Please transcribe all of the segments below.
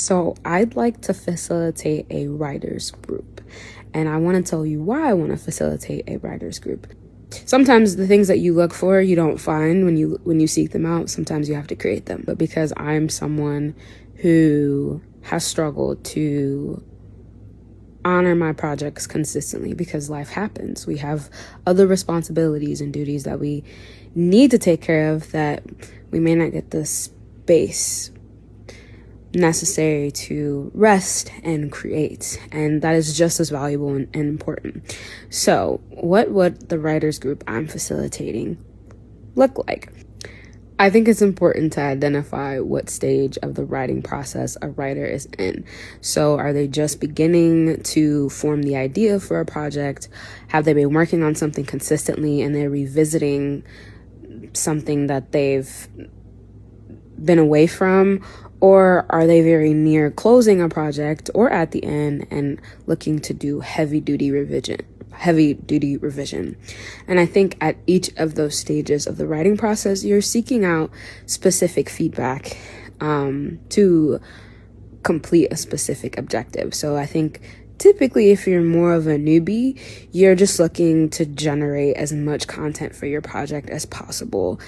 So I'd like to facilitate a writers group, and I want to tell you why I want to facilitate a writers group. Sometimes the things that you look for, you don't find when you seek them out. Sometimes you have to create them. But because I'm someone who has struggled to honor my projects consistently, because life happens. We have other responsibilities and duties that we need to take care of, that we may not get the space necessary to rest and create, and that is just as valuable and important. So what would the writers group I'm facilitating look like? I think it's important to identify what stage of the writing process a writer is in. So are they just beginning to form the idea for a project? Have they been working on something consistently and they're revisiting something that they've been away from? Or are they very near closing a project or at the end and looking to do heavy duty revision? And I think at each of those stages of the writing process, you're seeking out specific feedback to complete a specific objective. So I think typically if you're more of a newbie, you're just looking to generate as much content for your project as possible,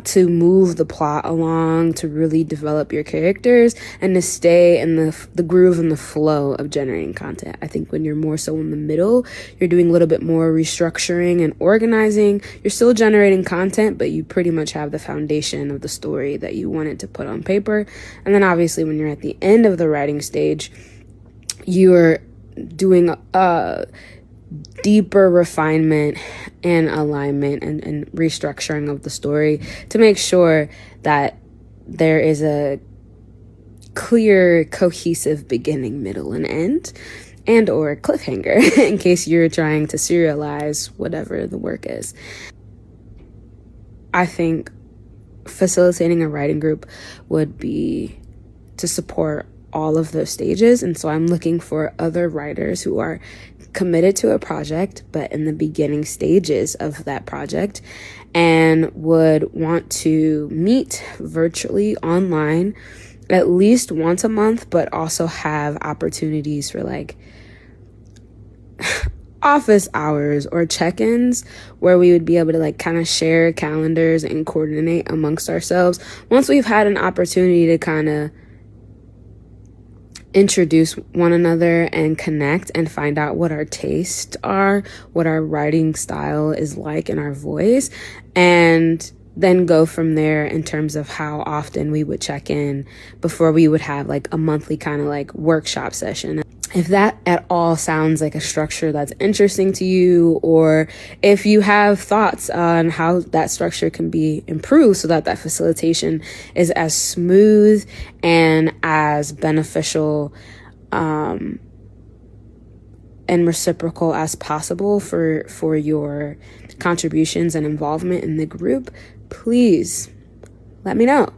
to move the plot along, to really develop your characters, and to stay in the groove and the flow of generating content. I think when you're more so in the middle, you're doing a little bit more restructuring and organizing. You're still generating content, but you pretty much have the foundation of the story that you wanted to put on paper. And then obviously when you're at the end of the writing stage, you're doing deeper refinement and alignment and restructuring of the story to make sure that there is a clear, cohesive beginning, middle, and end, and or cliffhanger in case you're trying to serialize whatever the work is. I think facilitating a writing group would be to support all of those stages. And so I'm looking for other writers who are committed to a project, but in the beginning stages of that project, and would want to meet virtually online at least once a month, but also have opportunities for like office hours or check-ins where we would be able to like kind of share calendars and coordinate amongst ourselves once we've had an opportunity to kind of introduce one another and connect and find out what our tastes are, what our writing style is like, and our voice, and then go from there in terms of how often we would check in before we would have like a monthly kind of like workshop session. If that at all sounds like a structure that's interesting to you, or if you have thoughts on how that structure can be improved so that that facilitation is as smooth and as beneficial and reciprocal as possible for your contributions and involvement in the group, please let me know.